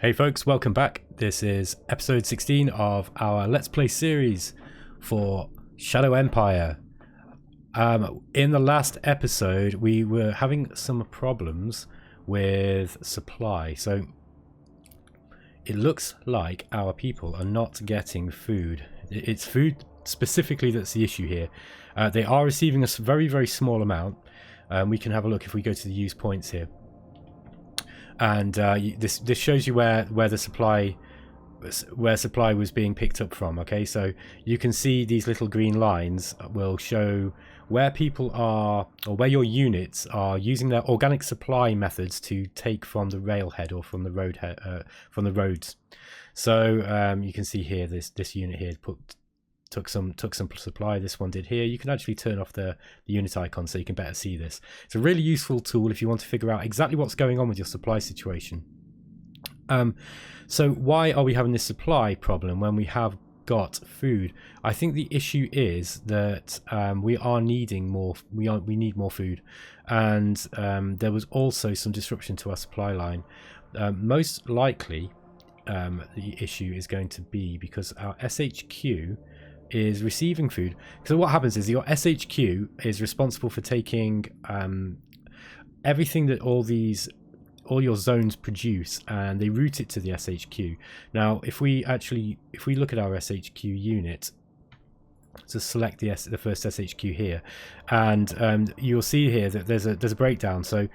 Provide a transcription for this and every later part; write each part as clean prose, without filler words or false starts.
Hey folks, welcome back. This is episode 16 of our Let's Play series for Shadow Empire. In the last episode, we were having some problems with supply. So it looks like our people are not getting food. It's food specifically that's the issue here. They are receiving a very, very small amount. We can have a look if we go to the use points here. And this shows you where the supply was being picked up from. Okay, so you can see these little green lines will show where people are, or where your units are using their organic supply methods to take from the railhead or from the roads. So you can see here this unit here took some supply. This one did here. You can actually turn off the unit icon so you can better see this. It's a really useful tool if you want to figure out exactly what's going on with your supply situation. So why are we having this supply problem when we have got food? I think the issue is that we are needing more. We need more food, and there was also some disruption to our supply line. Most likely, the issue is going to be because our SHQ is receiving food. So what happens is your SHQ is responsible for taking everything that all your zones produce, and they route it to the SHQ. Now if we look at our SHQ unit, to select the first SHQ here, and you'll see here that there's a breakdown. So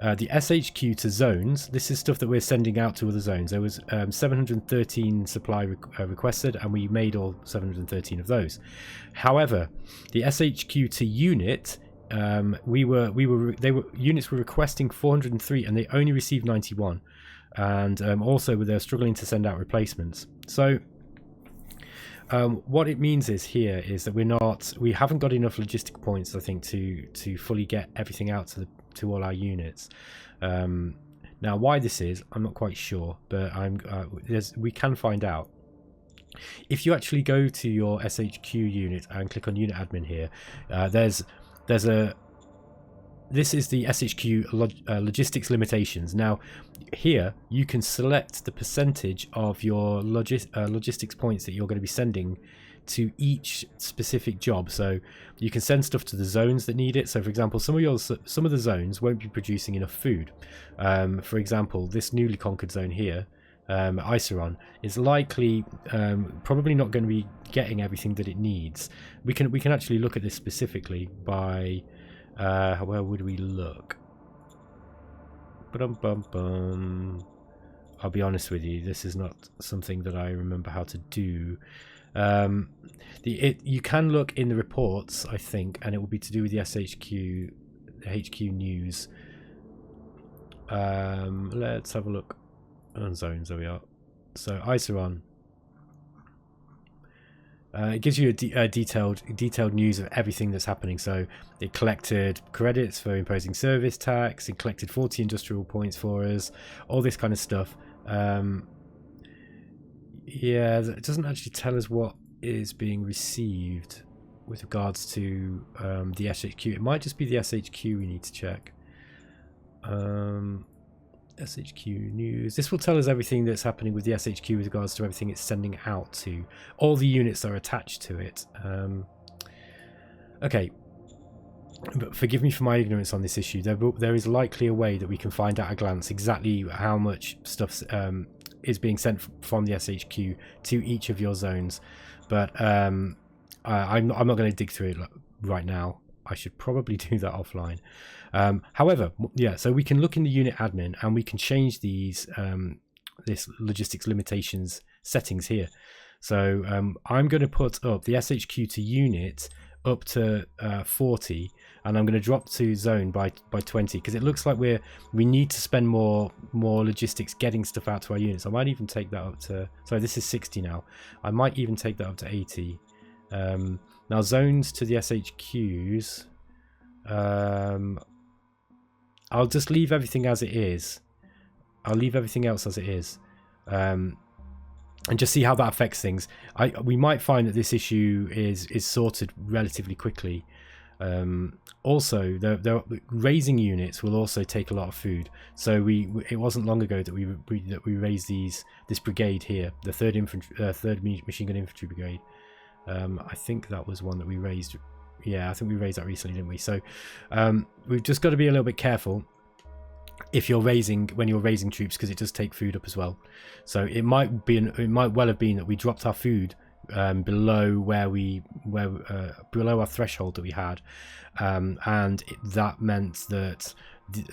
the SHQ to zones, this is stuff that we're sending out to other zones. There was 713 supply requested, and we made all 713 of those. However, the SHQ to unit, units were requesting 403, and they only received 91, and also they're struggling to send out replacements. So what it means is that we haven't got enough logistic points, I think, to fully get everything out to all our units. Now why this is, I'm not quite sure, but we can find out. If you actually go to your SHQ unit and click on unit admin here, this is the SHQ logistics limitations. Now here you can select the percentage of your logistics points that you're going to be sending to each specific job. So you can send stuff to the zones that need it. So for example, some of the zones won't be producing enough food. For example, this newly conquered zone here, Iceron, is likely probably not going to be getting everything that it needs. We can actually look at this specifically by where would we look? I'll be honest with you, this is not something that I remember how to do. You can look in the reports, I think, and it will be to do with the SHQ, the HQ news. Let's have a look on zones. There we are. So Iceron, it gives you a detailed news of everything that's happening. So it collected credits for imposing service tax, it collected 40 industrial points for us, all this kind of stuff. Yeah, it doesn't actually tell us what is being received with regards to the SHQ. It might just be the SHQ we need to check. SHQ news. This will tell us everything that's happening with the SHQ with regards to everything it's sending out to. All the units that are attached to it. Okay. But forgive me for my ignorance on this issue. There is likely a way that we can find at a glance exactly how much stuff is being sent from the SHQ to each of your zones. But I'm not going to dig through it right now. I should probably do that offline. However, yeah, so we can look in the unit admin and we can change these this logistics limitations settings here. So I'm going to put up the SHQ to unit up to 40, and I'm going to drop to zone by 20, because it looks like we need to spend more logistics getting stuff out to our units. I might even take that up to, sorry, this is 60 now. I might even take that up to 80. Now zones to the SHQs, I'll just leave everything as it is. I'll leave everything else as it is, and just see how that affects things. We might find that this issue is sorted relatively quickly. Also, the raising units will also take a lot of food. So it wasn't long ago that we raised this brigade here, the third machine gun infantry brigade. I think that was one that we raised. Yeah, I think we raised that recently, didn't we? So we've just got to be a little bit careful when you're raising troops, because it does take food up as well. So it might well have been that we dropped our food below below our threshold that we had, and that meant that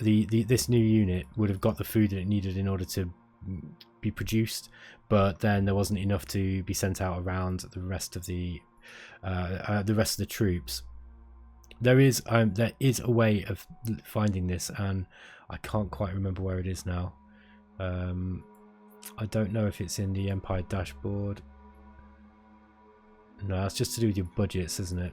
this new unit would have got the food that it needed in order to be produced, but then there wasn't enough to be sent out around the rest of the troops. There is a way of finding this, and I can't quite remember where it is now. I don't know if it's in the Empire dashboard. No, that's just to do with your budgets, isn't it?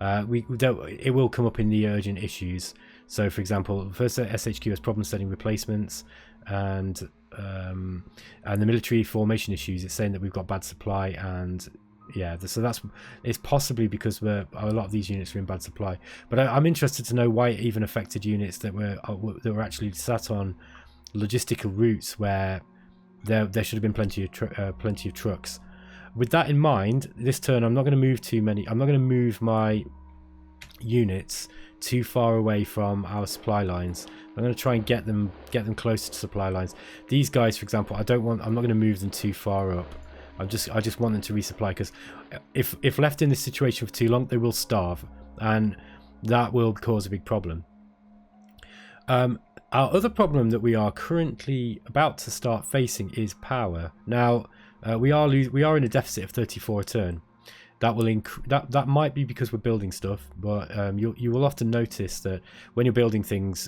It will come up in the urgent issues. So, for example, first SHQ has problem setting replacements, and the military formation issues. It's saying that we've got bad supply, and yeah, so it's possibly because a lot of these units are in bad supply. But I'm interested to know why it even affected units that were actually sat on logistical routes where there should have been plenty of trucks. With that in mind, this turn I'm not going to move too many. I'm not going to move my units too far away from our supply lines. I'm going to try and get them closer to supply lines. These guys, for example, I'm not going to move them too far up. I just want them to resupply, because if left in this situation for too long, they will starve, and that will cause a big problem. Our other problem that we are currently about to start facing is power. Now we are in a deficit of 34 a turn. That might be because we're building stuff, but you will often notice that when you're building things,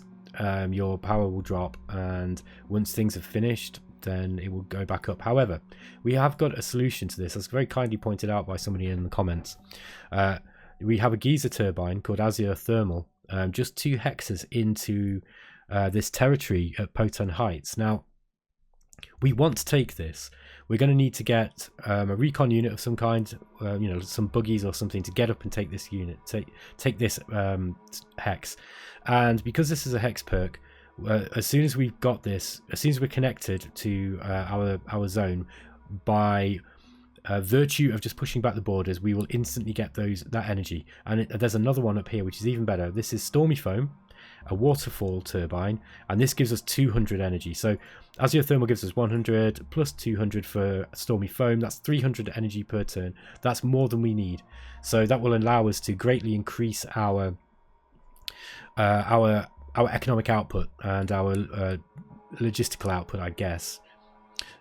your power will drop, and once things have finished, then it will go back up. However, we have got a solution to this, as very kindly pointed out by somebody in the comments. We have a geyser turbine called Azure Thermal, just 2 hexes into this territory at Potan Heights. Now, we want to take this. We're going to need to get a recon unit of some kind, some buggies or something, to get up and take this unit, take this hex. And because this is a hex perk, as soon as we've got this, as soon as we're connected to our zone, by virtue of just pushing back the borders, we will instantly get that energy. And there's another one up here which is even better. This is Stormy Foam, a waterfall turbine, and this gives us 200 energy. So Azure Thermal gives us 100 plus 200 for Stormy Foam. That's 300 energy per turn. That's more than we need. So that will allow us to greatly increase our economic output and our logistical output, I guess.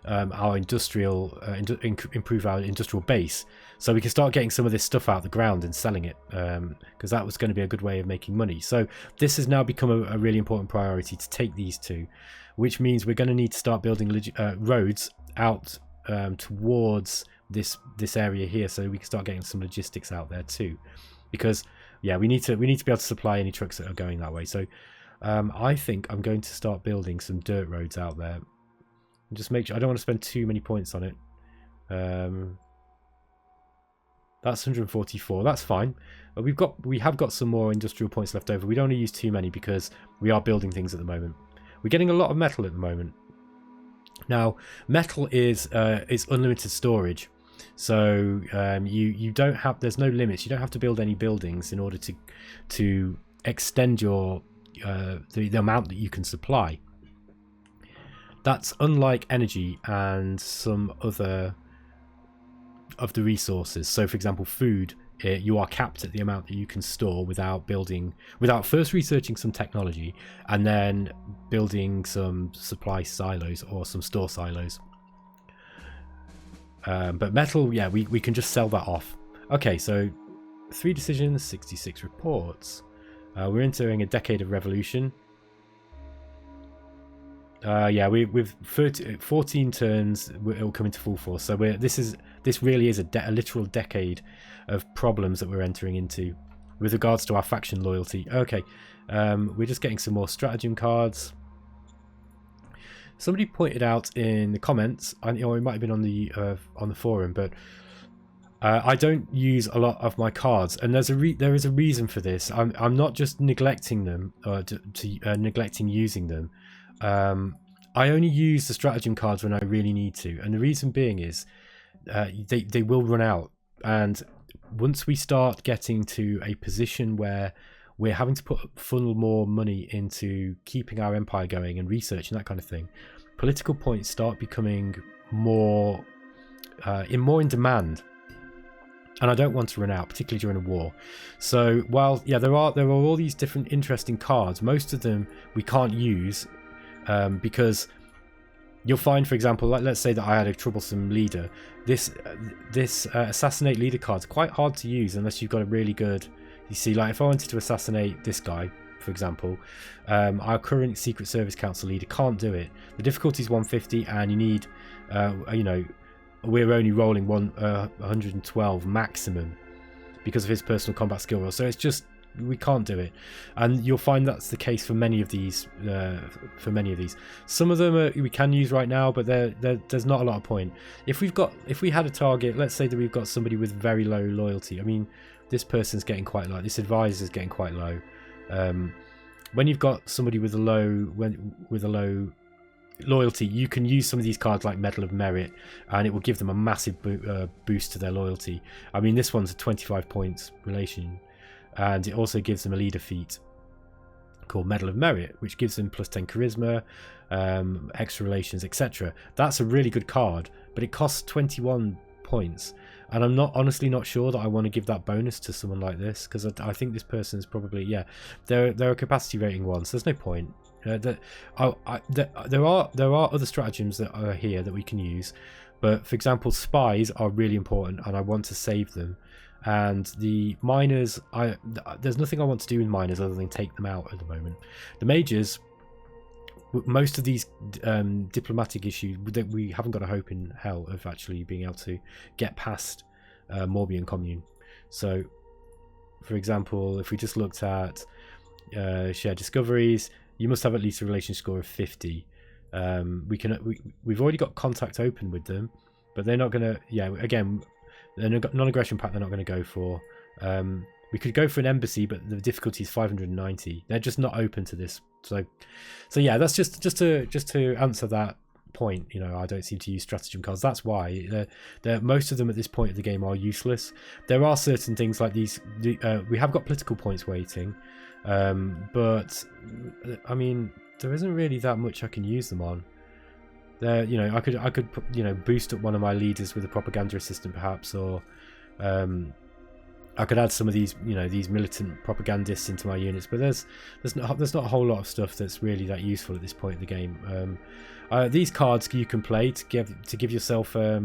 Our industrial improve our industrial base, so we can start getting some of this stuff out the ground and selling it, because that was going to be a good way of making money. So this has now become a really important priority to take these two, which means we're going to need to start building roads out towards this area here, so we can start getting some logistics out there too, because yeah, we need to be able to supply any trucks that are going that way. So I think I'm going to start building some dirt roads out there. Just make sure I don't want to spend too many points on it. That's 144. That's fine. We have got some more industrial points left over. We don't want to use too many because we are building things at the moment. We're getting a lot of metal at the moment. Now, metal is unlimited storage, so you don't have. There's no limits. You don't have to build any buildings in order to extend your the amount that you can supply. That's unlike energy and some other of the resources. So, for example, food, you are capped at the amount that you can store without first researching some technology and then building some supply silos or some store silos. But metal, yeah, we can just sell that off. Okay, so 3 decisions, 66 reports. We're entering a decade of revolution. Yeah, with 14 turns, it will come into full force. So this really is a literal decade of problems that we're entering into with regards to our faction loyalty. Okay, we're just getting some more stratagem cards. Somebody pointed out in the comments, or it might have been on the forum, but I don't use a lot of my cards, and there is a reason for this. I'm not just neglecting them or neglecting using them. I only use the stratagem cards when I really need to, and the reason being is they will run out, and once we start getting to a position where we're having to funnel more money into keeping our empire going and research and that kind of thing, political points start becoming more in demand. And I don't want to run out, particularly during a war. So while there are all these different interesting cards, most of them we can't use because you'll find, for example, like let's say that I had a troublesome leader. This assassinate leader card's quite hard to use unless you've got a really good. You see, like if I wanted to assassinate this guy, for example, our current Secret Service Council leader can't do it. The difficulty is 150, and you need, we're only rolling 112 maximum because of his personal combat skill roll. So it's just, we can't do it, and you'll find that's the case for many of these. Some of them we can use right now, but there's not a lot of point. If we had a target, let's say that we've got somebody with very low loyalty. I mean, this person's getting quite low. This advisor's getting quite low. When you've got somebody with a low loyalty, you can use some of these cards like Medal of Merit, and it will give them a massive boost to their loyalty. I mean, this one's a 25 points relation, and it also gives them a leader feat called Medal of Merit, which gives them plus 10 charisma, extra relations, etc. That's a really good card, but it costs 21 points, and I'm honestly not sure that I want to give that bonus to someone like this, because I think this person's probably, they're a capacity rating one, so there's no point. There are other stratagems that are here that we can use, but for example, spies are really important, and I want to save them. And the miners, there's nothing I want to do with miners other than take them out at the moment. The mages, most of these diplomatic issues that we haven't got a hope in hell of actually being able to get past Morbihan Commune. So, for example, if we just looked at shared discoveries, you must have at least a relation score of 50. We've already got contact open with them, but they're not gonna. Again, the non-aggression pact they're not going to go for. We could go for an embassy, but the difficulty is 590. They're just not open to this. So yeah, that's just to answer that point. I don't seem to use stratagem cards. That's why most of them at this point of the game are useless. There are certain things like these. We have got political points waiting, but I mean, there isn't really that much I can use them on. I could boost up one of my leaders with a propaganda assistant perhaps, or I could add some of these these militant propagandists into my units, but there's not a whole lot of stuff that's really that useful at this point in the game. These cards you can play to give yourself a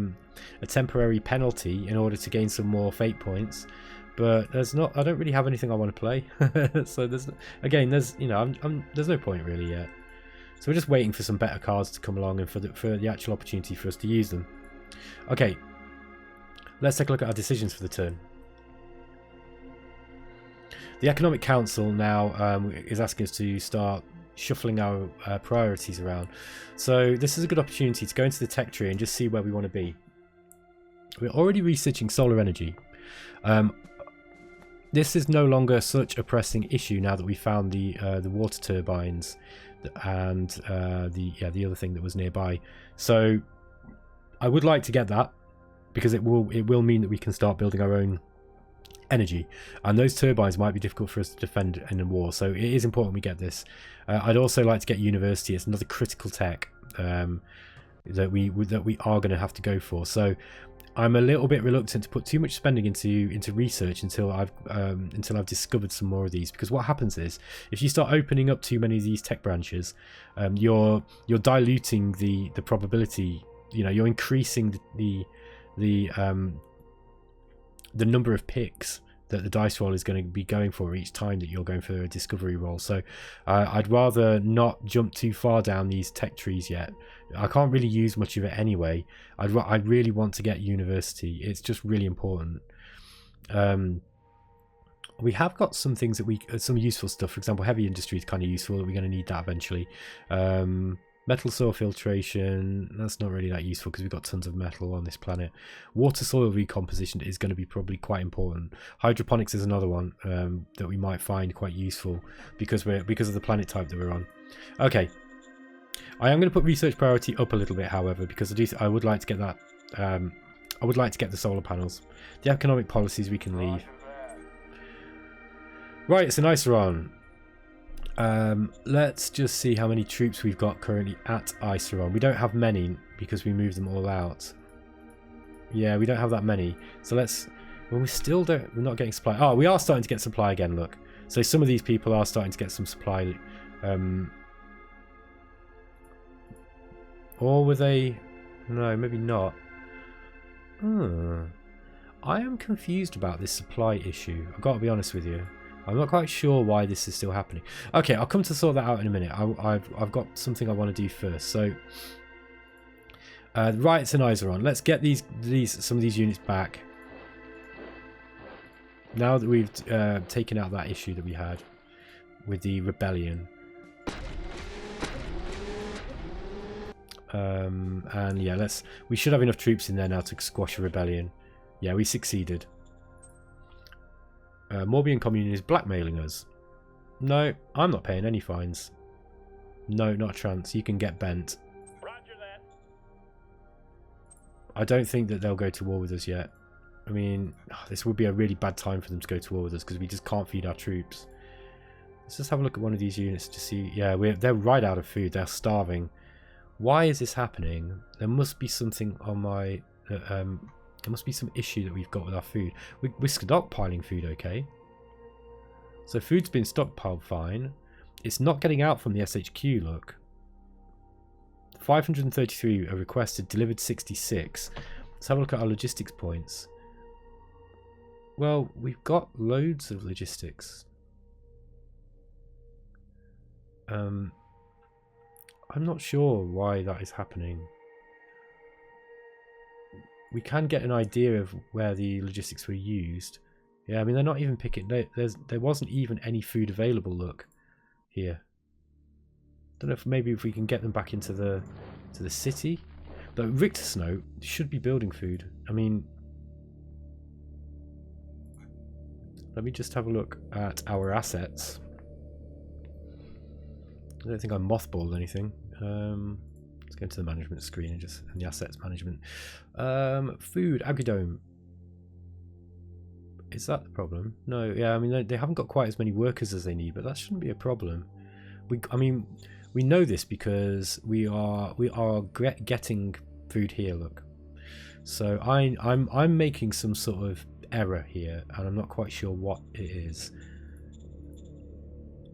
temporary penalty in order to gain some more fate points, but I don't really have anything I want to play. So there's no point really yet. So we're just waiting for some better cards to come along and for the actual opportunity for us to use them. Okay, let's take a look at our decisions for the turn. The Economic Council now is asking us to start shuffling our priorities around. So this is a good opportunity to go into the tech tree and just see where we want to be. We're already researching solar energy. This is no longer such a pressing issue now that we found the water turbines and the other thing that was nearby. So I would like to get that, because it will mean that we can start building our own energy, and those turbines might be difficult for us to defend in a war, so it is important we get this. I'd also like to get university. It's another critical tech that we are going to have to go for. So I'm a little bit reluctant to put too much spending into research until I've discovered some more of these, because what happens is if you start opening up too many of these tech branches, you're diluting the probability. You're increasing the number of picks that the dice roll is going to be going for each time that you're going for a discovery roll. So I'd rather not jump too far down these tech trees yet. I can't really use much of it anyway. I really want to get university. It's just really important. We have got some things that some useful stuff. For example, heavy industry is kind of useful. We're going to need that eventually. Metal soil filtration, that's not really that useful because we've got tons of metal on this planet. Water soil recomposition is going to be probably quite important. Hydroponics is another one that we might find quite useful because of the planet type that we're on. Okay, I am going to put research priority up a little bit, however, because I would like to get that. I would like to get the solar panels. The economic policies we can leave. Right, it's an Iceron. Let's just see how many troops we've got currently at Iceron. We don't have many because we moved them all out. Yeah, we don't have that many. So let's... Well, we're not getting supply. Oh, we are starting to get supply again, look. So some of these people are starting to get some supply. Or were they... No, maybe not. I am confused about this supply issue. I've got to be honest with you. I'm not quite sure why this is still happening. Okay, I'll come to sort that out in a minute. I've got something I want to do first. So, riots and Iceron. Let's get some of these units back. Now that we've taken out that issue that we had with the rebellion. And yeah, we should have enough troops in there now to squash a rebellion. Yeah, we succeeded. Morbihan Commune is blackmailing us. No, I'm not paying any fines. No, not a chance. You can get bent. Roger that. I don't think that they'll go to war with us yet. I mean, this would be a really bad time for them to go to war with us because we just can't feed our troops. Let's just have a look at one of these units to see. Yeah, they're right out of food. They're starving. Why is this happening? There must be something on my... there must be some issue that we've got with our food. We're stockpiling food, okay. So food's been stockpiled fine. It's not getting out from the SHQ, look. 533 are requested, delivered 66. Let's have a look at our logistics points. Well, we've got loads of logistics. I'm not sure why that is happening. We can get an idea of where the logistics were used. Yeah, I mean, they're not even picking... There wasn't even any food available, look, here. Don't know if maybe if we can get them back into the city. But Richter Snow should be building food. I mean... Let me just have a look at our assets. I don't think I mothballed anything. Let's go into the management screen and the assets management. Food, Agridome. Is that the problem? No, yeah, I mean they haven't got quite as many workers as they need, but that shouldn't be a problem. I mean, we know this because we are getting food here. Look, so I'm making some sort of error here, and I'm not quite sure what it is.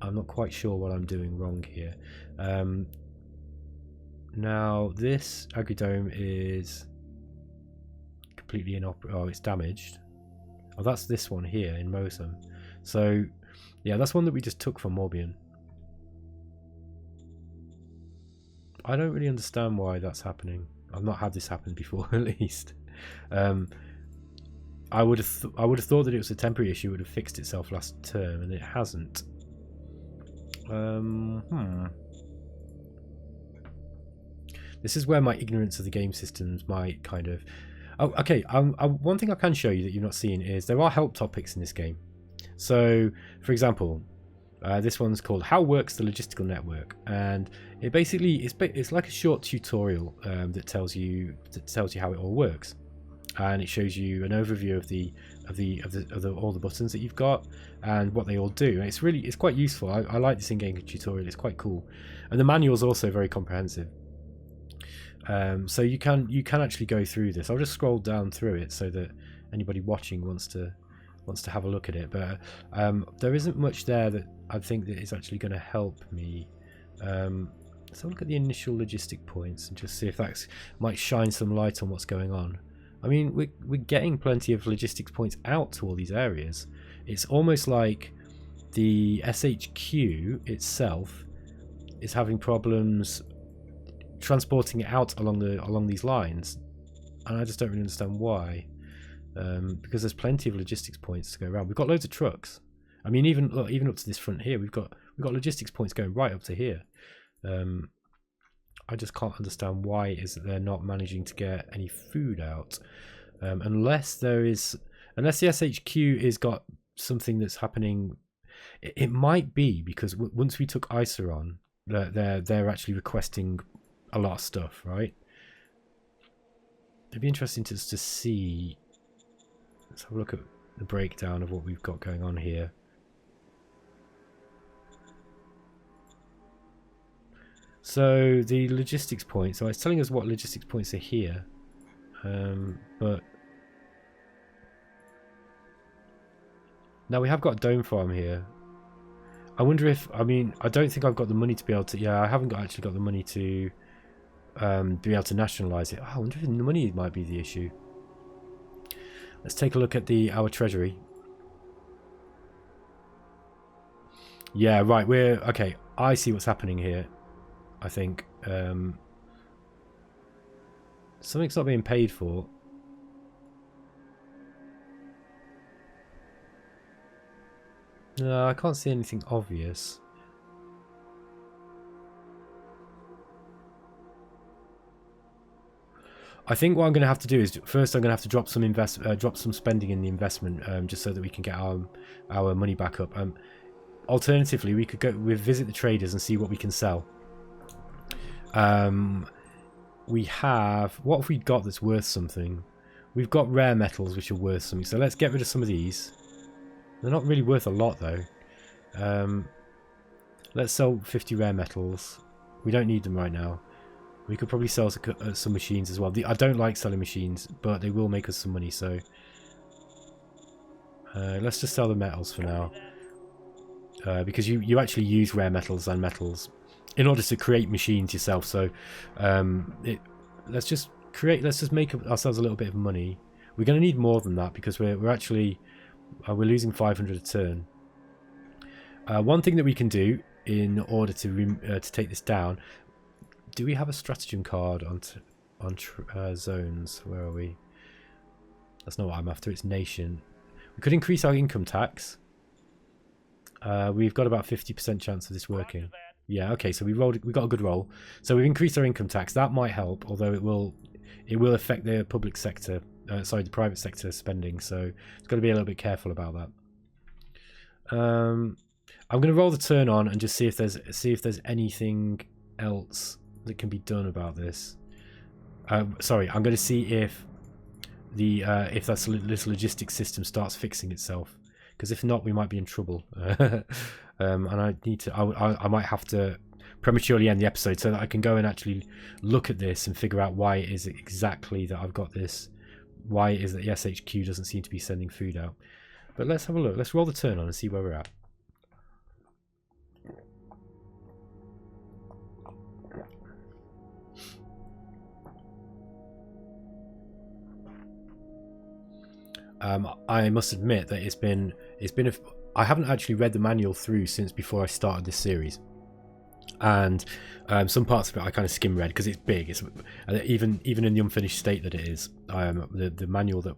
I'm not quite sure what I'm doing wrong here. Now this agridome is completely inoperable. Oh, it's damaged. Oh, that's this one here in Mosum. So yeah, that's one that we just took from Morbihan. I don't really understand why that's happening. I've not had this happen before, at least. I would have thought that it was a temporary issue. It would have fixed itself last term, and it hasn't. This is where my ignorance of the game systems might kind of... Oh, okay, one thing I can show you that you've not seen is there are help topics in this game. So, for example, this one's called How Works the Logistical Network, and it basically it's like a short tutorial that tells you how it all works, and it shows you an overview of all the buttons that you've got and what they all do. And it's quite useful. I like this in-game tutorial. It's quite cool, and the manual is also very comprehensive. So you can actually go through this. I'll just scroll down through it so that anybody watching wants to have a look at it. But there isn't much there that I think that is actually going to help me. So look at the initial logistic points and just see if that might shine some light on what's going on. I mean, we're getting plenty of logistics points out to all these areas. It's almost like the SHQ itself is having problems transporting it out along these lines, and I just don't really understand why. Because there's plenty of logistics points to go around. We've got loads of trucks. I mean, even up to this front here, we've got logistics points going right up to here. I just can't understand why it is that they're not managing to get any food out, unless the SHQ is got something that's happening. It might be because once we took ISA on, they're actually requesting a lot of stuff, right? It'd be interesting to see. Let's have a look at the breakdown of what we've got going on here. So the logistics points. So it's telling us what logistics points are here, but now we have got a dome farm here. I wonder if, I mean, I don't think I've got the money to be able to. Yeah, I haven't actually got the money to be able to nationalize it. Oh, I wonder if the money might be the issue. Let's take a look at our treasury. Yeah, right. We're okay. I see what's happening here. I think something's not being paid for. No, I can't see anything obvious. I think what I'm going to have to do is first I'm going to have to drop some spending in the investment, just so that we can get our money back up. Alternatively, we could visit the traders and see what we can sell. We have, what have we got that's worth something? We've got rare metals which are worth something, so let's get rid of some of these. They're not really worth a lot though. Let's sell 50 rare metals. We don't need them right now. We could probably sell some machines as well. I don't like selling machines, but they will make us some money, so let's just sell the metals for now, because you actually use rare metals and metals in order to create machines yourself. So let's just make ourselves a little bit of money. We're going to need more than that because we're actually we're losing 500 a turn. One thing that we can do in order to take this down. Do we have a stratagem card on zones? Where are we? That's not what I'm after. It's nation. We could increase our income tax. We've got about 50% chance of this working. Yeah, okay, so we got a good roll. So we've increased our income tax. That might help, although it will affect the public sector, the private sector spending. So it's got to be a little bit careful about that. I'm going to roll the turn on and just see if there's anything else that can be done about this. Sorry, I'm going to see if this logistics system starts fixing itself. Because if not, we might be in trouble. And I might have to prematurely end the episode so that I can go and actually look at this and figure out why it is exactly that I've got this. Why it is that the SHQ doesn't seem to be sending food out. But let's have a look. Let's roll the turn on and see where we're at. I must admit that it's been I haven't actually read the manual through since before I started this series, and some parts of it I kind of skim read because it's big. It's even in the unfinished state that it is. The manual that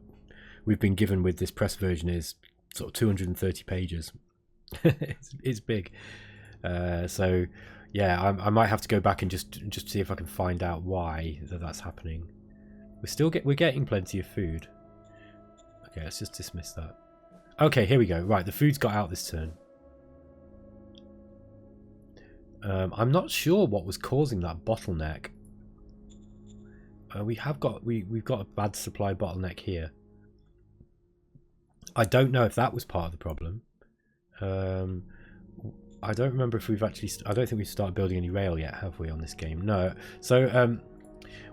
we've been given with this press version is sort of 230 pages. it's big. So yeah, I might have to go back and just see if I can find out why that's happening. We're getting plenty of food. Okay, let's just dismiss that. Okay, here we go. Right, the food's got out this turn. I'm not sure what was causing that bottleneck. We've got a bad supply bottleneck here. I don't know if that was part of the problem. I don't remember if we've actually. I don't think we've started building any rail yet, have we, on this game? No. So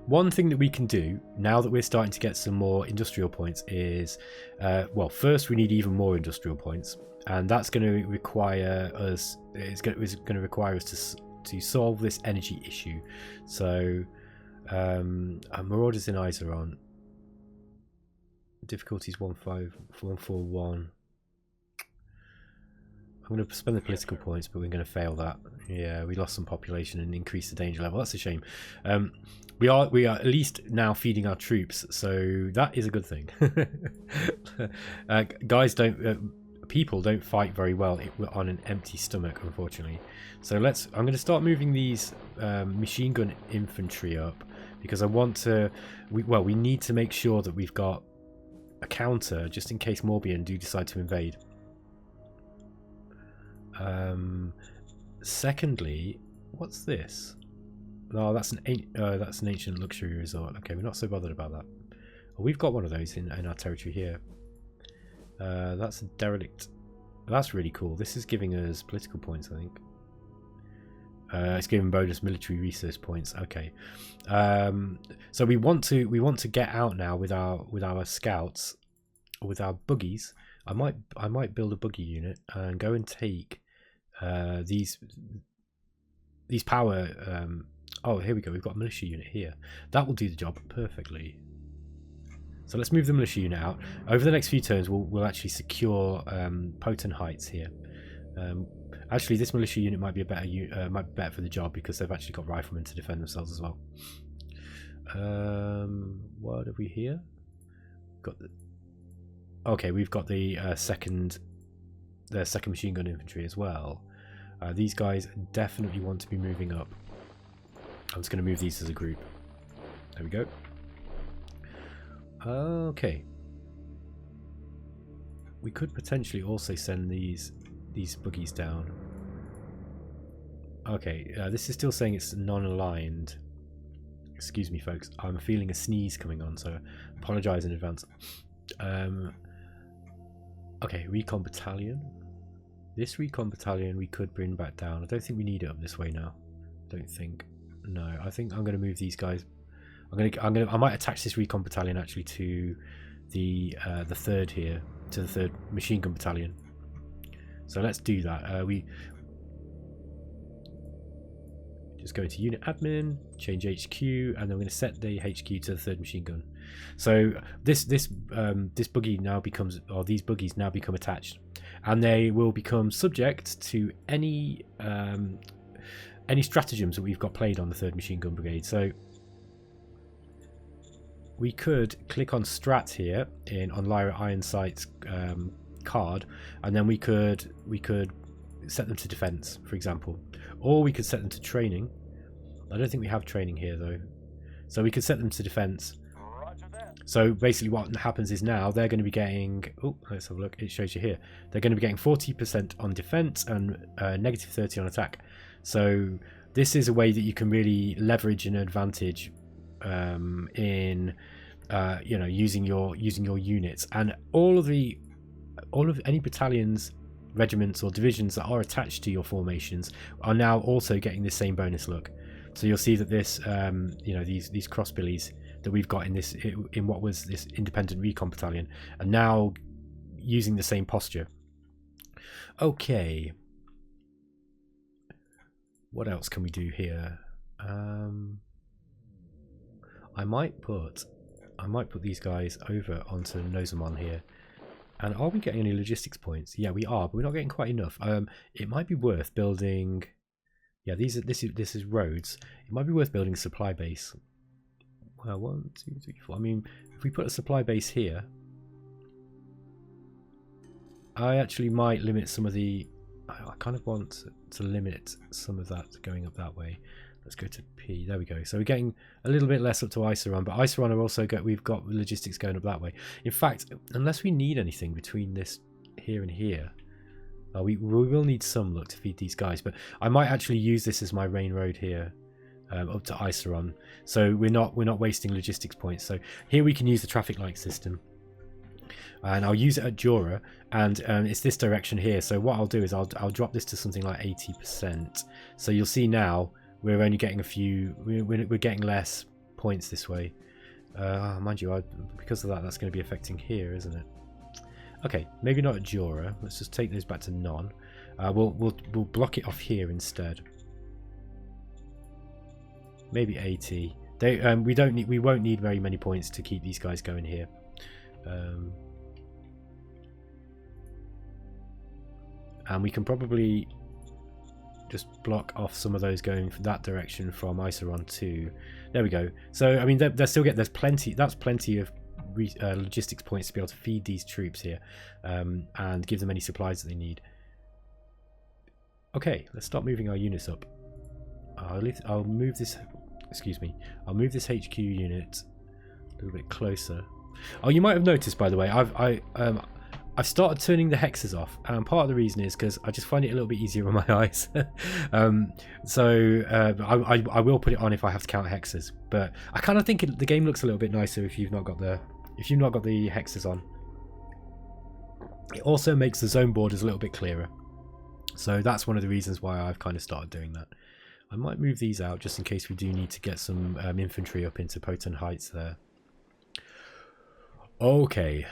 one thing that we can do now that we're starting to get some more industrial points is, well, first we need even more industrial points, and that's going to require us. It's going to require us to solve this energy issue. So, Marauders in Eyes are on. Difficulties 141. I'm going to spend the political points, but we're going to fail that. Yeah, we lost some population and increased the danger level. That's a shame. We are at least now feeding our troops, so that is a good thing. Guys don't people don't fight very well on an empty stomach, unfortunately. So I'm going to start moving these machine gun infantry up, because I want to. We need to make sure that we've got a counter just in case Morbihan do decide to invade. Secondly, what's this? No, that's an ancient luxury resort. Okay, we're not so bothered about that. Oh, we've got one of those in our territory here. That's a derelict. That's really cool. This is giving us political points, I think. It's giving bonus military resource points. Okay. So we want to get out now with our scouts, or with our buggies. I might build a buggy unit and go and take these power. Oh, here we go. We've got a militia unit here. That will do the job perfectly. So let's move the militia unit out. Over the next few turns, we'll actually secure potent heights here. Actually, this militia unit might be might be better for the job, because they've actually got riflemen to defend themselves as well. What have we here? Okay, we've got the second machine gun infantry as well. These guys definitely want to be moving up. I'm just going to move these as a group. There we go. Okay. We could potentially also send these buggies down. Okay, this is still saying it's non-aligned. Excuse me, folks. I'm feeling a sneeze coming on, so apologise in advance. Okay, recon battalion. This recon battalion we could bring back down. I don't think we need it up this way now. Don't think. No, I think I'm going to move these guys. I might attach this recon battalion actually to the third here, to the third machine gun battalion. So let's do that. We just go into unit admin, change HQ, and then we're going to set the HQ to the third machine gun. So this buggy now becomes, or these buggies now become attached, and they will become subject to any stratagems that we've got played on the 3rd Machine Gun Brigade. So we could click on strat here on Lyra Ironsight's card, and then we could set them to defense, for example, or we could set them to training. I don't think we have training here though, so we could set them to defense. So basically what happens is now they're going to be getting, oh, let's have a look, it shows you here, they're going to be getting 40% on defense and negative 30 on attack. So this is a way that you can really leverage an advantage in you know, using your units, and all of any battalions, regiments or divisions that are attached to your formations are now also getting the same bonus look. So you'll see that this you know, these crossbillies that we've got in what was this independent recon battalion are now using the same posture. Okay, what else can we do here? I might put these guys over onto Nozamon here. And are we getting any logistics points? Yeah, we are, but we're not getting quite enough. It might be worth building. Yeah, this is roads. It might be worth building a supply base. Well, 1, 2, 3, 4. I mean, if we put a supply base here, I actually might limit some of the. I kind of want to limit some of that going up that way. Let's go to P. There we go. So we're getting a little bit less up to Iceron, but Iceron are also we've got logistics going up that way. In fact, unless we need anything between this here and here, we will need some luck to feed these guys. But I might actually use this as my main road here up to Iceron, so we're not wasting logistics points. So here we can use the traffic light system, and I'll use it at Jura, and it's this direction here. So what I'll do is I'll drop this to something like 80%. So you'll see now we're only getting we're getting less points this way. Mind you, because of that's going to be affecting here, isn't it? Okay, maybe not at Jura. Let's just take those back to none. We'll block it off here instead. Maybe 80. We won't need very many points to keep these guys going here. And we can probably just block off some of those going that direction from Iceron to. There we go. So I mean, there's plenty. That's plenty of logistics points to be able to feed these troops here, and give them any supplies that they need. Okay, let's start moving our units up. I'll move this. Excuse me. I'll move this HQ unit a little bit closer. Oh, you might have noticed, by the way, I've started turning the hexes off, and part of the reason is because I just find it a little bit easier on my eyes. I will put it on if I have to count hexes, but I kind of think the game looks a little bit nicer if you've not got the hexes on. It also makes the zone borders a little bit clearer, so that's one of the reasons why I've kind of started doing that. I might move these out just in case we do need to get some infantry up into potent heights there. Okay.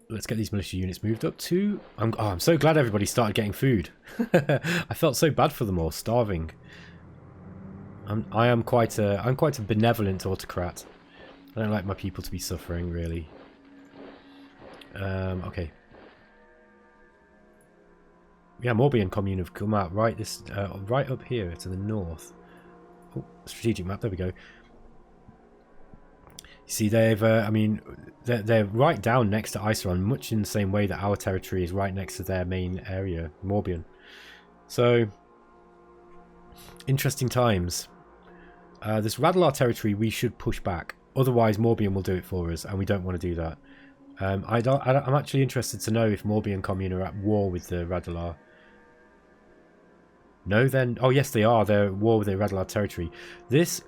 Let's get these militia units moved up too. I'm so glad everybody started getting food. I felt so bad for them all, starving. I'm quite a benevolent autocrat. I don't like my people to be suffering, really. Okay. Yeah, Morbihan Commune have come out right up here to the north. Oh, strategic map. There we go. You see, they've, I mean, they're right down next to Iceron, much in the same way that our territory is right next to their main area, Morbihan. So, interesting times. This Radelar territory we should push back, otherwise Morbihan will do it for us, and we don't want to do that. I'm actually interested to know if Morbihan Commune are at war with the Radelar. No, then. Oh, yes, they are. They're at war with the Radelar territory. This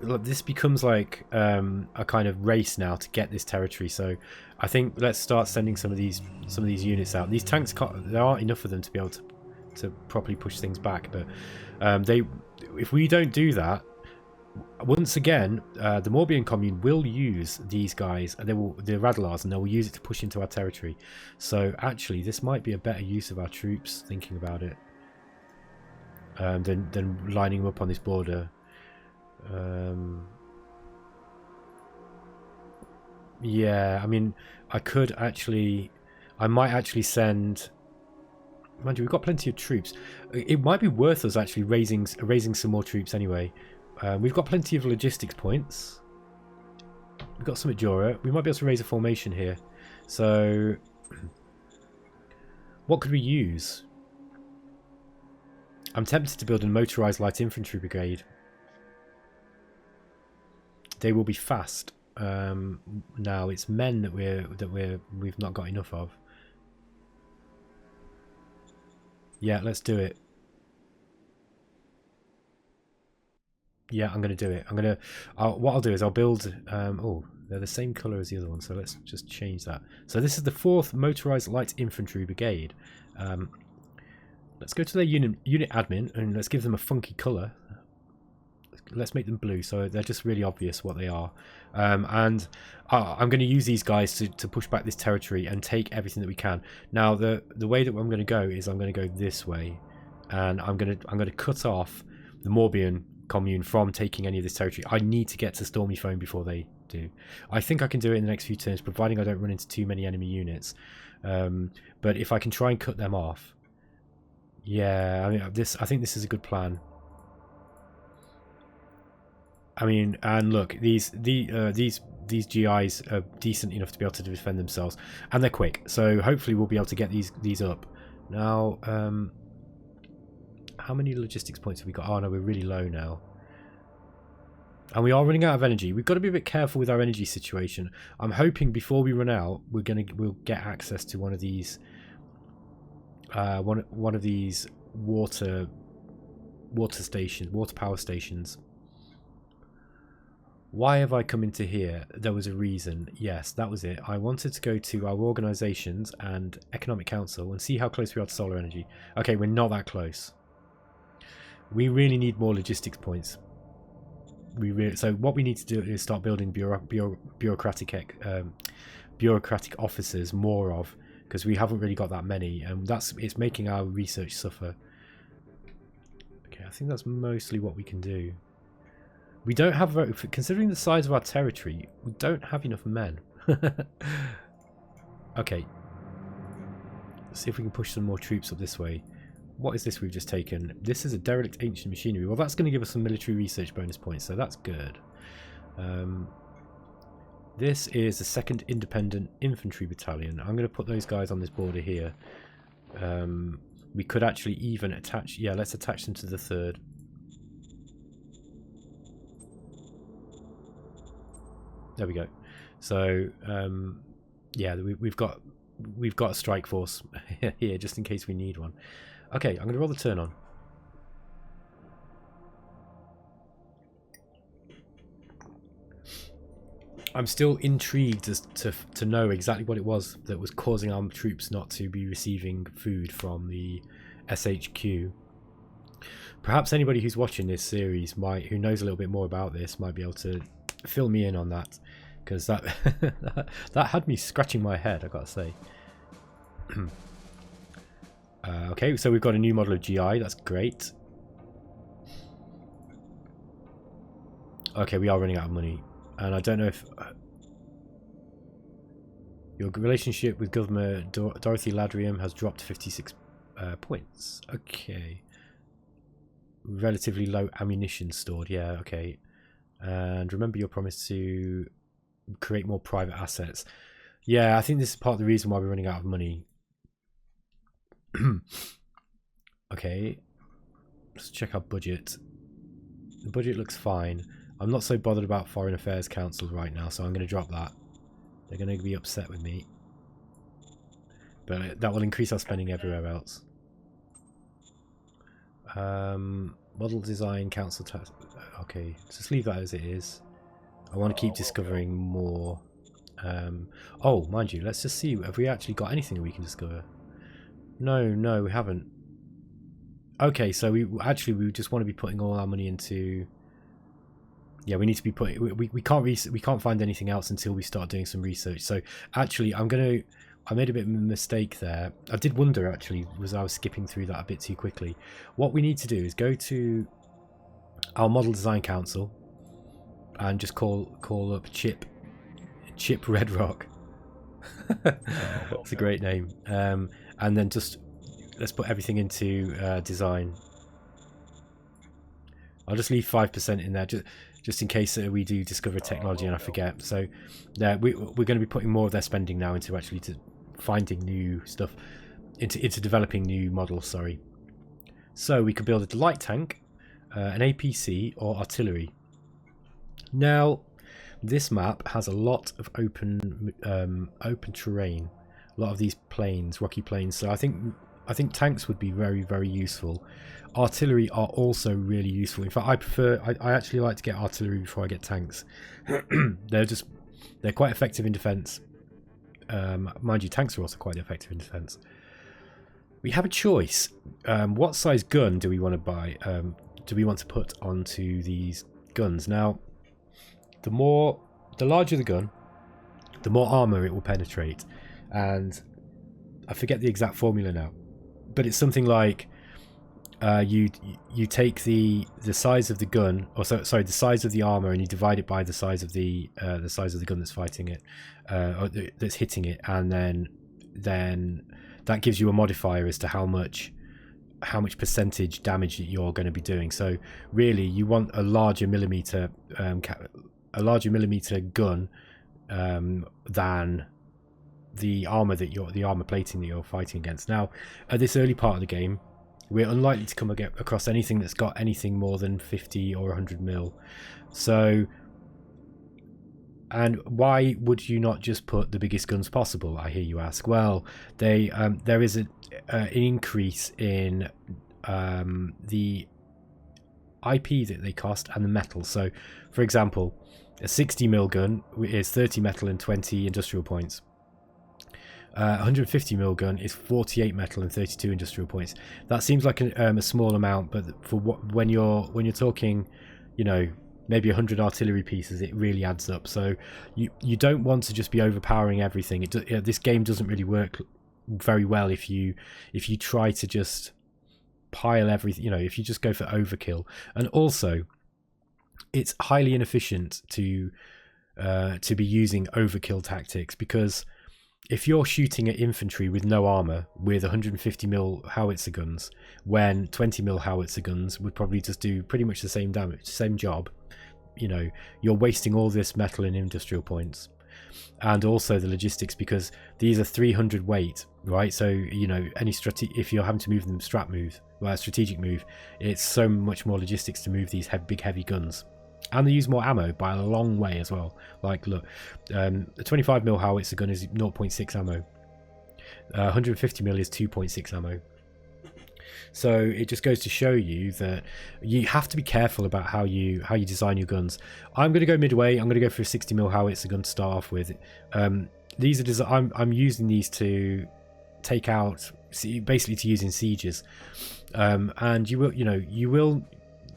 becomes like a kind of race now to get this territory. So, I think let's start sending some of these units out. These tanks there aren't enough of them to be able to properly push things back. But if we don't do that, once again, the Morbihan Commune will use these guys. The Radelars, and they will use it to push into our territory. So, actually, this might be a better use of our troops. Thinking about it. Than lining them up on this border. Yeah, I mean, I might actually send. Mind you, we've got plenty of troops. It might be worth us actually raising some more troops anyway. We've got plenty of logistics points. We've got some at Jura. We might be able to raise a formation here. So, what could we use? I'm tempted to build a motorized light infantry brigade. They will be fast. Now it's men that we've not got enough of. Yeah, let's do it. Yeah, I'm going to do it. What I'll do is I'll build. Oh, they're the same color as the other one, so let's just change that. So this is the 4th motorized light infantry brigade. Let's go to their unit admin and let's give them a funky colour. Let's make them blue so they're just really obvious what they are. I'm going to use these guys to push back this territory and take everything that we can. Now the way that I'm going to go is I'm going to go this way, and I'm going to cut off the Morbihan Commune from taking any of this territory. I need to get to Stormy Foam before they do. I think I can do it in the next few turns, providing I don't run into too many enemy units. But if I can try and cut them off. Yeah, I mean, I think this is a good plan. I mean, and look, these GIs are decent enough to be able to defend themselves, and they're quick. So hopefully we'll be able to get these up. Now, how many logistics points have we got? Oh no, we're really low now, and we are running out of energy. We've got to be a bit careful with our energy situation. I'm hoping before we run out, we'll get access to one of these. One of these water power stations. Why have I come into here? There was a reason. Yes, that was it. I wanted to go to our organisations and Economic Council and see how close we are to solar energy. Okay, we're not that close. We really need more logistics points. So what we need to do is start building bureaucratic officers more of. Because we haven't really got that many, and it's making our research suffer. Okay, I think that's mostly what we can do. We don't have, considering the size of our territory, we don't have enough men. Okay, let's see if we can push some more troops up this way. What is this we've just taken? This is a derelict ancient machinery. Well, that's going to give us some military research bonus points, so that's good. This is the 2nd Independent Infantry Battalion. I'm going to put those guys on this border here. We could actually even attach... Yeah, let's attach them to the 3rd. There we go. So, yeah, we've got a strike force here just in case we need one. Okay, I'm going to roll the turn on. I'm still intrigued as to know exactly what it was that was causing our troops not to be receiving food from the SHQ. Perhaps anybody who's watching this series who knows a little bit more about this might be able to fill me in on that, because that that had me scratching my head, I gotta say. Okay, so we've got a new model of GI. That's great. Okay, we are running out of money. And I don't know if your relationship with Governor Dorothy Ladrium has dropped 56 points. Okay. Relatively low ammunition stored. Yeah, okay. And remember your promise to create more private assets. Yeah, I think this is part of the reason why we're running out of money. Okay. Let's check our budget. The budget looks fine. I'm not so bothered about Foreign Affairs Council right now, so I'm going to drop that. They're going to be upset with me. But that will increase our spending everywhere else. Model Design Council task. Okay, just leave that as it is. I want to keep discovering more. Oh, mind you, let's just see. Have we actually got anything we can discover? No, we haven't. Okay, so we just want to be putting all our money into... Yeah, we need to be putting... We can't find anything else until we start doing some research. So actually, I made a bit of a mistake there. I did wonder actually, I was skipping through that a bit too quickly. What we need to do is go to our Model Design Council and just call up Chip Redrock. That's a great name. And then just let's put everything into design. I'll just leave 5% in there just in case we do discover technology and I forget. So we're going to be putting more of their spending now into actually finding new stuff, into developing new models. Sorry. So we could build a light tank, an APC, or artillery. Now, this map has a lot of open terrain, a lot of these plains, rocky plains. So I think tanks would be very, very useful. Artillery are also really useful. In fact, I actually like to get artillery before I get tanks. They're quite effective in defense. Mind you, tanks are also quite effective in defense. We have a choice. What size gun do we want to buy? Do we want to put onto these guns? Now, the larger the gun, the more armor it will penetrate. And I forget the exact formula now, but it's something like you take the size of the gun, or sorry, the size of the armor, and you divide it by the size of the gun that's fighting it, or that's hitting it, and then that gives you a modifier as to how much percentage damage that you're going to be doing. So really, you want a larger millimeter gun than the armor plating that you're fighting against. Now, at this early part of the game, we're unlikely to come across anything that's got anything more than 50 or 100 mil. So, and why would you not just put the biggest guns possible, I hear you ask? Well, there is an increase in the IP that they cost and the metal. So, for example, a 60 mil gun is 30 metal and 20 industrial points. 150 mil gun is 48 metal and 32 industrial points. That seems like a small amount, but for when you're talking, maybe 100 artillery pieces, it really adds up. So you don't want to just be overpowering everything. This game doesn't really work very well if you try to just pile everything. If you just go for overkill, and also it's highly inefficient to be using overkill tactics, because if you're shooting at infantry with no armor with 150 mil howitzer guns, when 20 mil howitzer guns would probably just do pretty much the same damage, same job, you're wasting all this metal and industrial points. and also the logistics, because these are 300 weight, right? So you know, if you're having to move them strategic move, it's so much more logistics to move these big heavy guns, and they use more ammo by a long way as well. Like look, a 25mm howitzer gun is 0.6 ammo, 150mm is 2.6 ammo. So it just goes to show you that you have to be careful about how you design your guns. I'm going to go midway. I'm going to go for a 60mm howitzer gun to start off with. These are I'm using these to take out, basically to use in sieges, and you will.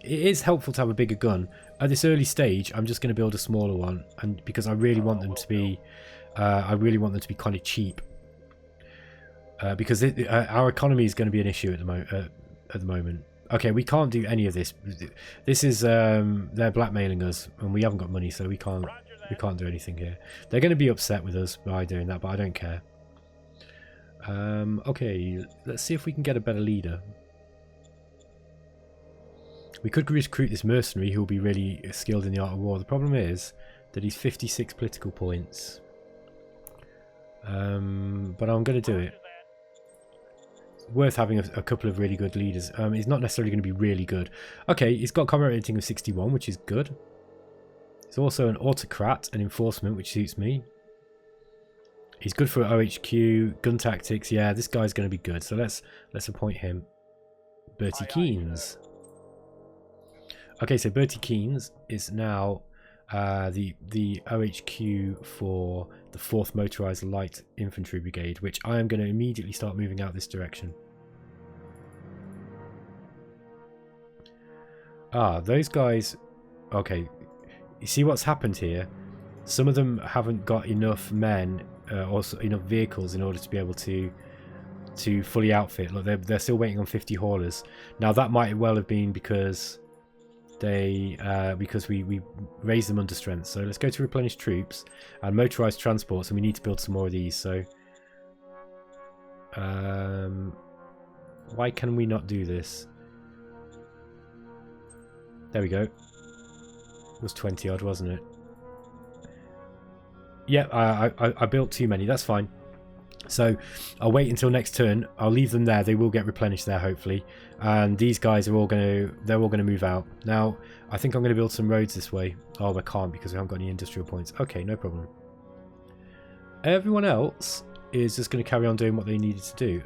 It is helpful to have a bigger gun at this early stage. I'm just going to build a smaller one, and because I really want them to be, kind of cheap. Because our economy is going to be an issue at the moment. Okay, we can't do any of this. This is they're blackmailing us, and we haven't got money, so we can't do anything here. They're going to be upset with us by doing that, but I don't care. Okay, let's see if we can get a better leader. We could recruit this mercenary who will be really skilled in the art of war. The problem is that he's 56 political points. But I'm going to do it. Worth having a couple of really good leaders. He's not necessarily going to be really good. Okay, he's got combat rating of 61, which is good. He's also an autocrat and enforcement, which suits me. He's good for OHQ, gun tactics. Yeah, this guy's going to be good. So let's appoint him. Bertie Keynes. Okay, so Bertie Keynes is now the OHQ for the 4th Motorized Light Infantry Brigade, which I am going to immediately start moving out this direction. Those guys. Okay, you see what's happened here? Some of them haven't got enough men or enough vehicles in order to be able to fully outfit. Look, they're still waiting on 50 haulers. Now that might well have been because we raised them under strength. So let's go to replenish troops and motorized transports, and we need to build some more of these. So why can we not do this? There we go. It was 20 odd, wasn't it? Yeah, I built too many. That's fine. So I'll wait until next turn. I'll leave them there. They will get replenished there, hopefully. And these guys are all they're all going to move out. Now, I think I'm going to build some roads this way. Oh, I can't because we haven't got any industrial points. Okay, no problem. Everyone else is just going to carry on doing what they needed to do.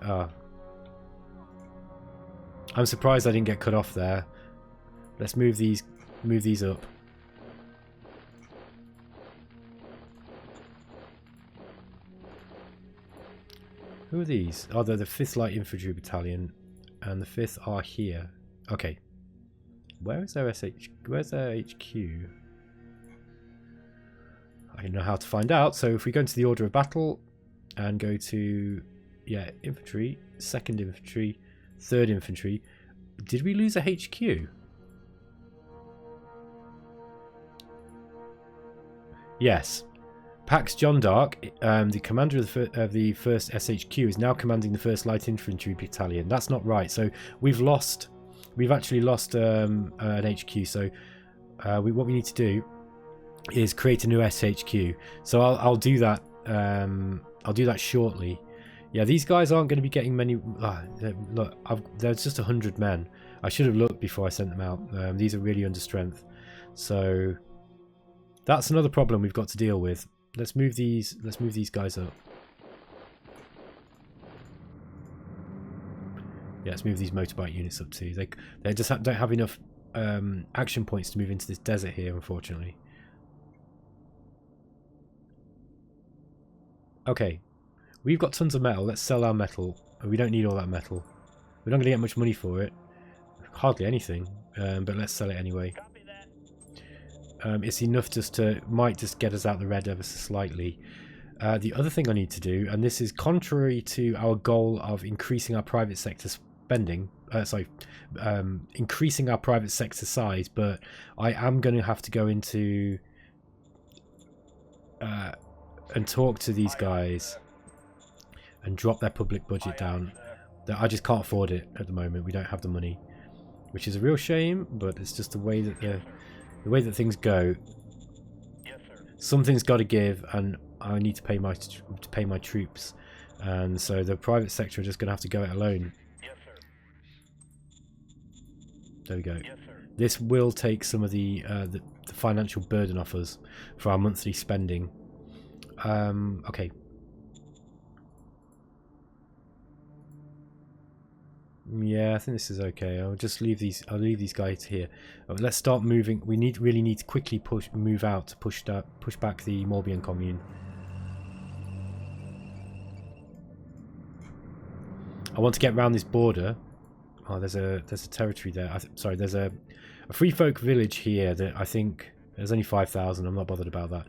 I'm surprised I didn't get cut off there. Let's move these up. Who are these? Oh, they're the 5th Light Infantry Battalion, and the 5th are here. Okay. Where's their HQ? I don't know how to find out. So if we go into the order of battle and go to, yeah, infantry, 2nd Infantry, 3rd Infantry. Did we lose a HQ? Yes. Pax John Dark, the commander of the 1st SHQ, is now commanding the 1st Light Infantry Battalion. That's not right. So we've actually lost an HQ. So what we need to do is create a new SHQ. So I'll do that. I'll do that shortly. Yeah, these guys aren't going to be getting many. Look, there's just 100 men. I should have looked before I sent them out. These are really under strength. So that's another problem we've got to deal with. Let's move these guys up. Yeah, let's move these motorbike units up too. They just don't have enough action points to move into this desert here, unfortunately. Okay, we've got tons of metal. Let's sell our metal. We don't need all that metal. We're not going to get much money for it. Hardly anything, but let's sell it anyway. It's enough might just get us out the red ever so slightly. The other thing I need to do, and this is contrary to our goal of increasing our private sector spending, increasing our private sector size, but I am going to have to go into and talk to these guys and drop their public budget down. I just can't afford it at the moment. We don't have the money, which is a real shame, but it's just the way that things go. Something's got to give, and I need to pay my troops, and so the private sector are just going to have to go it alone. Yes, sir. There we go. Yes, sir. This will take some of the financial burden off us for our monthly spending. Okay. Yeah, I think this is okay. I'll just leave these. I'll leave these guys here. Let's start moving. We really need to quickly move out to push back the Morbihan Commune. I want to get around this border. Oh, there's a territory there. Sorry, there's a free folk village here that I think there's only 5,000. I'm not bothered about that.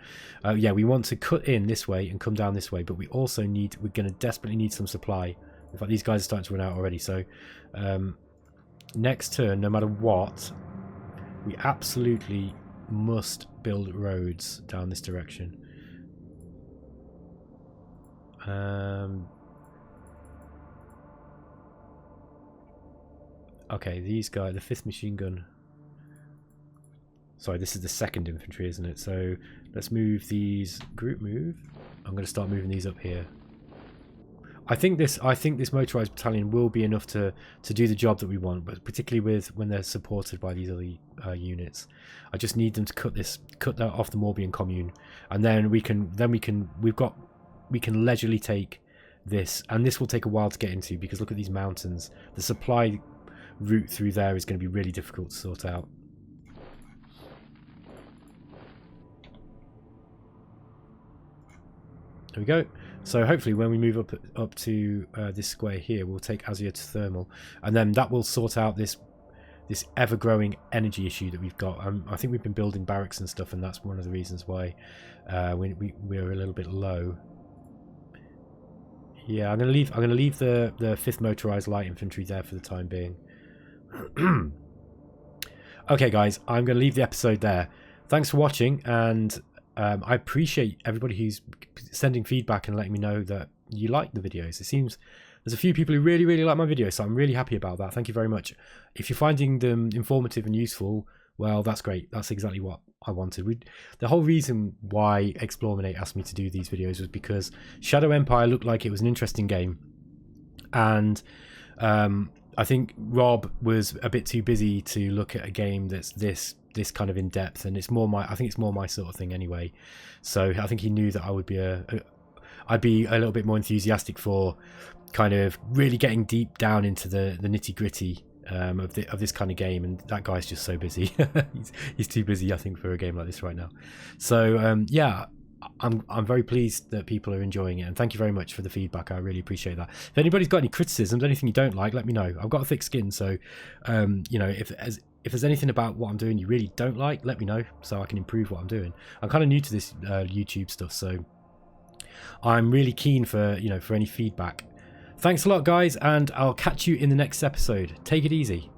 Yeah, we want to cut in this way and come down this way, but we also we're going to desperately need some supply. In fact, these guys are starting to run out already. So next turn, no matter what, we absolutely must build roads down this direction. Okay, these guys, the 5th machine gun. Sorry, this is the 2nd infantry, isn't it? So let's move these. Group move. I'm going to start moving these up here. I think this motorized battalion will be enough to do the job that we want, but particularly when they're supported by these other units. I just need them to cut that off the Morbihan Commune, and then we can leisurely take this, and this will take a while to get into because look at these mountains. The supply route through there is going to be really difficult to sort out. There we go. So hopefully when we move up to this square here, we'll take Azure to thermal, and then that will sort out this ever-growing energy issue that we've got. I think we've been building barracks and stuff, and that's one of the reasons why we're a little bit low. Yeah, I'm gonna leave the 5th motorized light infantry there for the time being. Okay, guys, I'm gonna leave the episode there. Thanks for watching, and I appreciate everybody who's sending feedback and letting me know that you like the videos. It seems there's a few people who really like my videos, so I'm really happy about that. Thank you very much. If you're finding them informative and useful, well, that's great. That's exactly what I wanted. The whole reason why eXplorminate asked me to do these videos was because Shadow Empire looked like it was an interesting game, and I think Rob was a bit too busy to look at a game that's this kind of in depth, and it's more I think it's more my sort of thing anyway. So I think he knew that I would be I'd be a little bit more enthusiastic for kind of really getting deep down into the nitty gritty of this kind of game, and that guy's just so busy. he's too busy, I think, for a game like this right now. So yeah, I'm very pleased that people are enjoying it, and thank you very much for the feedback. I really appreciate that. If anybody's got any criticisms, anything you don't like, let me know. I've got a thick skin, so you know, if there's anything about what I'm doing you really don't like, let me know so I can improve what I'm doing. I'm kind of new to this YouTube stuff, so I'm really keen for any feedback. Thanks a lot, guys, and I'll catch you in the next episode. Take it easy.